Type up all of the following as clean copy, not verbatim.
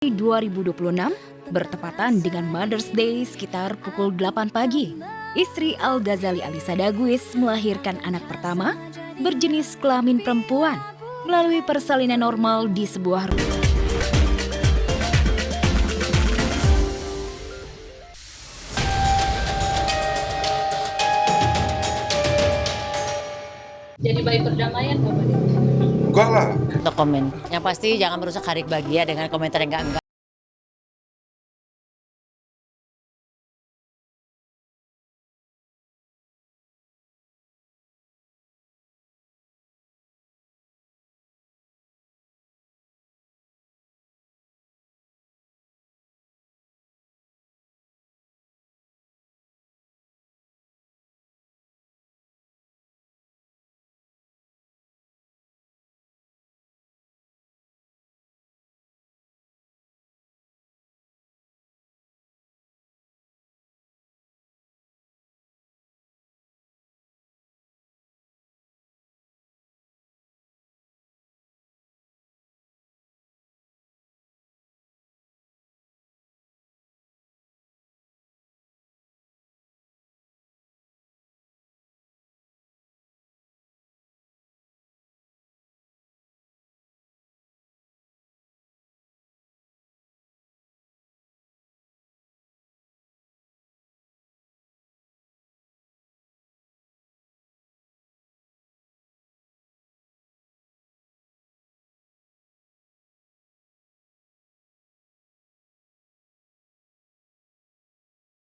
2026 bertepatan dengan Mother's Day sekitar pukul 8 pagi. Istri Al-Ghazali Alisa Daguis melahirkan anak pertama berjenis kelamin perempuan melalui persalinan normal di sebuah rumah. Jadi bayi perdamaian Bapak? Enggak lah. Untuk komen. Yang pasti jangan merusak hari bahagia dengan komentar yang enggak.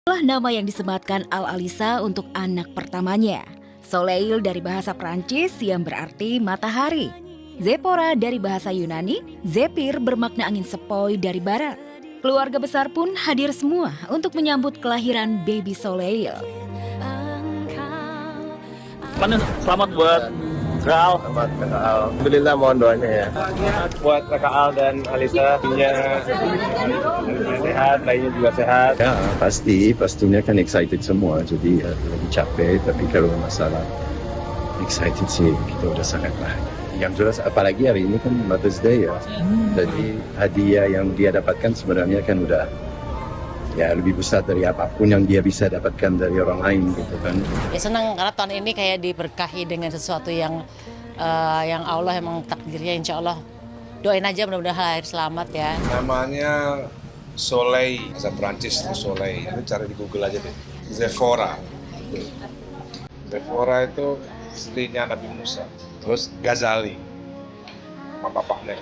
Itulah nama yang disematkan Al-Alisa untuk anak pertamanya. Soleil dari bahasa Prancis yang berarti matahari. Zepora dari bahasa Yunani, Zephyr bermakna angin sepoi dari barat. Keluarga besar pun hadir semua untuk menyambut kelahiran baby Soleil. Selamat buat Kak Al. Selamat Kak Al. Alhamdulillah, mohon doanya ya. Buat Kak Al dan Alisa, punya sehat, lainnya juga sehat. Ya, pastinya kan excited semua, jadi lagi capek, tapi kalau masalah excited sih kita udah sangat bahagia. Yang jelas apalagi hari ini kan Mother's Day ya, jadi hadiah yang dia dapatkan sebenarnya kan udah ya lebih besar dari apapun yang dia bisa dapatkan dari orang lain gitu kan. Ya senang karena tahun ini kayak diberkahi dengan sesuatu yang Allah emang takdirnya, insya Allah. Doain aja mudah-mudahan lahir selamat ya. Namanya Soleil, bahasa Prancis itu Soleil. Itu cari di Google aja deh. Zepora. Zepora itu istrinya Nabi Musa. Terus Ghazali, sama bapaknya.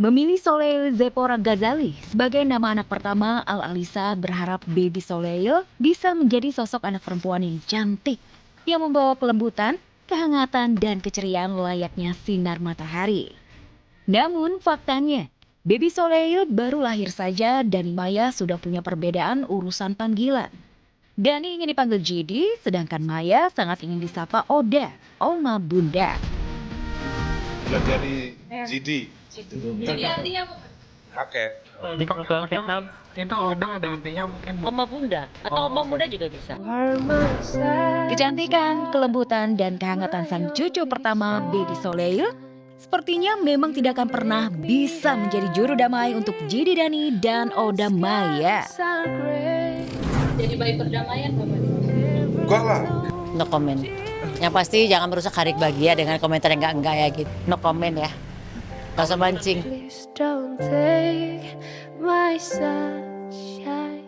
Memilih Soleil Zepora Ghazali sebagai nama anak pertama, Al-Alisa berharap baby Soleil bisa menjadi sosok anak perempuan yang cantik, yang membawa kelembutan, kehangatan, dan keceriaan layaknya sinar matahari. Namun faktanya, baby Soleil baru lahir saja dan Maya sudah punya perbedaan urusan panggilan. Dani ingin dipanggil Jidi, sedangkan Maya sangat ingin disapa Oda, Oma Bunda. Udah jadi GD. Jadi artinya Kakek. Di kalau Vietnam itu udah ada intinya mungkin Oma Bunda atau Oma Bunda juga bisa. Kecantikan, kelembutan, dan kehangatan sang cucu pertama, baby Soleil, sepertinya memang tidak akan pernah bisa menjadi juru damai untuk Jidi Dani dan Oda Maya. jadi bayi perdamaian Bapak? Enggak lah. No komen. Yang pasti jangan merusak hari bahagia dengan komentar yang enggak ya gitu. No komen ya. Gak usah mancing. Please don't take my sunshine.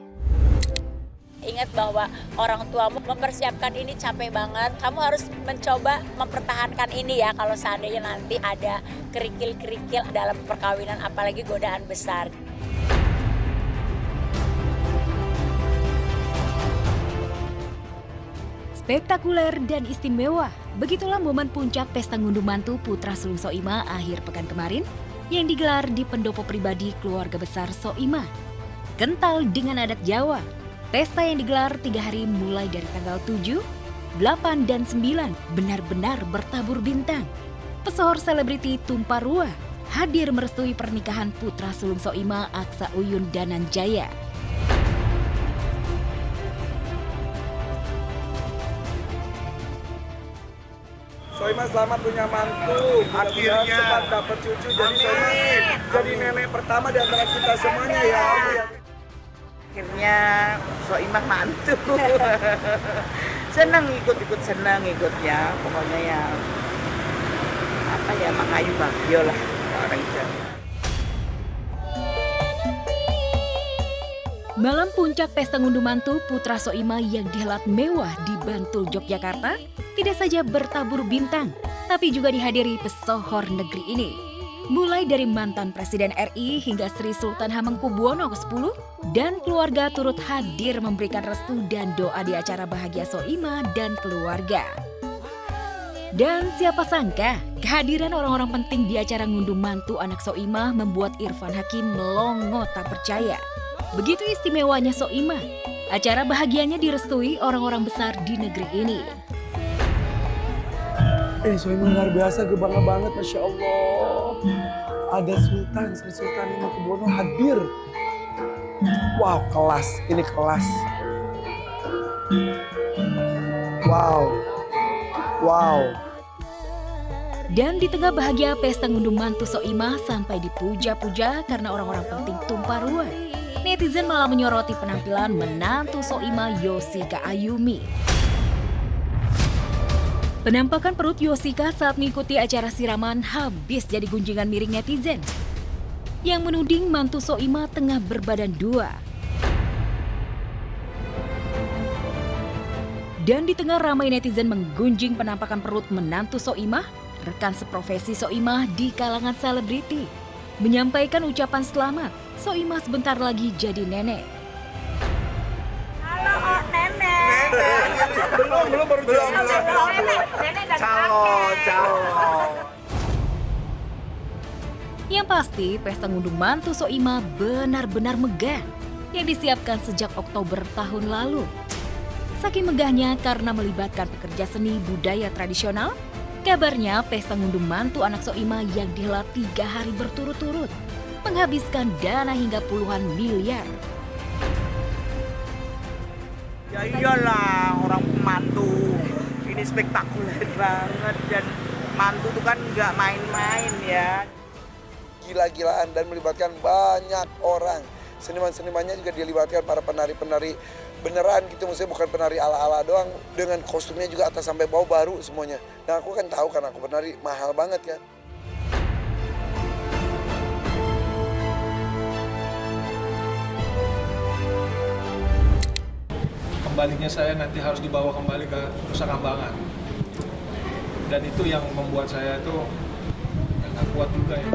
Ingat bahwa orang tuamu mempersiapkan ini capek banget. Kamu harus mencoba mempertahankan ini ya kalau seandainya nanti ada kerikil-kerikil dalam perkawinan, apalagi godaan besar. Spektakuler dan istimewa, begitulah momen puncak pesta ngunduh mantu putra sulung Soimah akhir pekan kemarin yang digelar di pendopo pribadi keluarga besar Soimah. Kental dengan adat Jawa, pesta yang digelar 3 hari mulai dari tanggal 7, 8, dan 9 benar-benar bertabur bintang. Pesohor selebriti tumpah ruah hadir merestui pernikahan putra sulung Soimah Aksa Uyun Dananjaya. Soimah selamat punya mantu. Mudah-mudahan cepat dapat cucu. Jadi Soimah jadi nenek pertama di antara kita semuanya ya. Akhirnya Soimah mantu. Senang ikut senang ikutnya. Pokoknya ya apa ya Makayu Bagio lah orang Jawa. Malam puncak pesta ngunduh mantu putra Soimah yang dihelat mewah di Bantul, Yogyakarta tidak saja bertabur bintang, tapi juga dihadiri pesohor negeri ini. Mulai dari mantan Presiden RI hingga Sri Sultan Hamengkubuwono ke-10 dan keluarga turut hadir memberikan restu dan doa di acara bahagia Soimah dan keluarga. Dan siapa sangka kehadiran orang-orang penting di acara ngunduh mantu anak Soimah membuat Irfan Hakim melongo tak percaya. Begitu istimewanya Soimah, acara bahagianya direstui orang-orang besar di negeri ini. Soimah luar biasa, gue bangga banget, Masya Allah. Ada Sri Sultan Hamengkubuwono hadir. Wow, kelas, ini kelas. Wow. Dan di tengah bahagia pesta ngunduh mantu Soimah sampai dipuja-puja karena orang-orang penting tumpah ruah. Netizen malah menyoroti penampilan menantu Soimah Yoshika Ayumi. Penampakan perut Yoshika saat mengikuti acara siraman habis jadi gunjingan miring netizen yang menuding mantu Soimah tengah berbadan dua. Dan di tengah ramai netizen menggunjing penampakan perut menantu Soimah, rekan seprofesi Soimah di kalangan selebriti menyampaikan ucapan selamat. Soimah sebentar lagi jadi nenek. Halo nenek. Belum baru Nenek dan calon. Yang pasti, pesta ngunduh mantu Soimah benar-benar megah yang disiapkan sejak Oktober tahun lalu. Saking megahnya karena melibatkan pekerja seni budaya tradisional, kabarnya pesta ngunduh mantu anak Soimah yang dihelat 3 hari berturut-turut menghabiskan dana hingga puluhan miliar. Ya iyalah, orang mantu. Ini spektakuler banget dan mantu itu kan nggak main-main ya. Gila-gilaan dan melibatkan banyak orang. Seniman-senimannya juga dilibatkan, para penari-penari beneran gitu, maksudnya bukan penari ala-ala doang, dengan kostumnya juga atas sampai bawah baru semuanya. Nah aku kan tahu kan aku penari mahal banget kan. Kembalinya saya nanti harus dibawa kembali ke Nusa Kambangan. Dan itu yang membuat saya itu nggak kuat juga ya.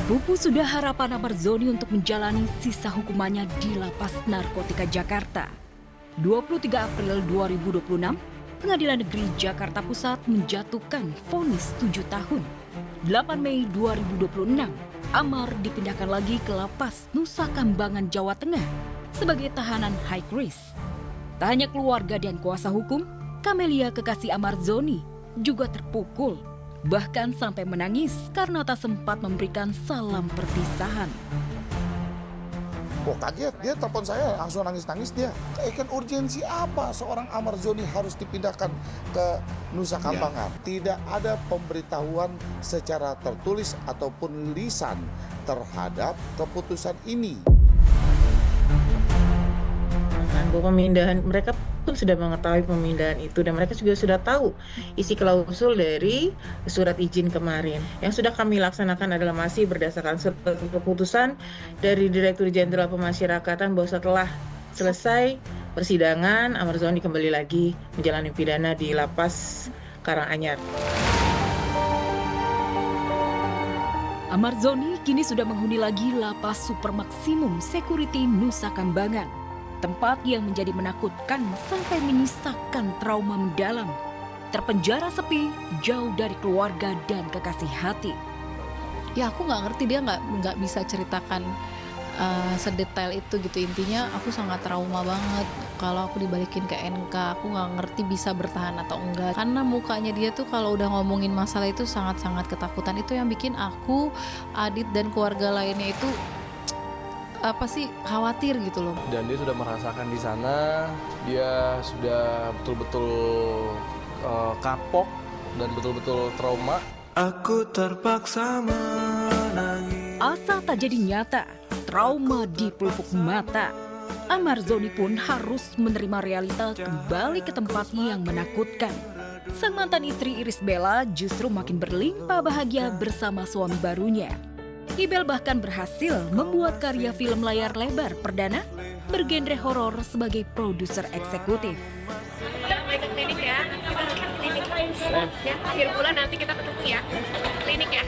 Pupus sudah harapan Amarzoni untuk menjalani sisa hukumannya di Lapas Narkotika Jakarta. 23 April 2026, Pengadilan Negeri Jakarta Pusat menjatuhkan vonis 7 tahun. 8 Mei 2026, Amar dipindahkan lagi ke Lapas Nusa Kambangan, Jawa Tengah sebagai tahanan high risk. Tak hanya keluarga dan kuasa hukum, Kamelia kekasih Amarzoni juga terpukul, bahkan sampai menangis karena tak sempat memberikan salam perpisahan. Kok kaget, dia telepon saya langsung nangis-nangis dia. Kan urgensi apa seorang Amarzoni harus dipindahkan ke Nusa Kambangan? Tidak ada pemberitahuan secara tertulis ataupun lisan terhadap keputusan ini. Bahwa pemindahan, mereka pun sudah mengetahui pemindahan itu dan mereka juga sudah tahu isi klausul dari surat izin kemarin. Yang sudah kami laksanakan adalah masih berdasarkan surat keputusan dari Direktur Jenderal Pemasyarakatan bahwa setelah selesai persidangan, Amarzoni kembali lagi menjalani pidana di Lapas Karanganyar. Amarzoni kini sudah menghuni lagi Lapas Super Maksimum Security Nusa Kambangan. Tempat yang menjadi menakutkan sampai menyisakan trauma mendalam. Terpenjara sepi, jauh dari keluarga dan kekasih hati. Ya aku nggak ngerti, dia nggak bisa ceritakan sedetail itu gitu. Intinya aku sangat trauma banget. Kalau aku dibalikin ke NK, aku nggak ngerti bisa bertahan atau enggak. Karena mukanya dia tuh kalau udah ngomongin masalah itu sangat-sangat ketakutan. Itu yang bikin aku, Adit dan keluarga lainnya itu khawatir gitu loh. Dan dia sudah merasakan di sana, dia sudah betul-betul kapok dan betul-betul trauma. Aku terpaksa menangis. Asa tak jadi nyata, trauma di pelupuk mata. Ahmad Zoni pun harus menerima realita kembali ke tempatnya yang menakutkan. Sang mantan istri Irish Bella justru makin berlimpah bahagia bersama suami barunya. Ibel bahkan berhasil membuat karya film layar lebar perdana bergenre horor sebagai produser eksekutif. Kita mulai ke klinik ya, kita lihat klinik ya, akhir bulan nanti kita ketemu ya, klinik ya.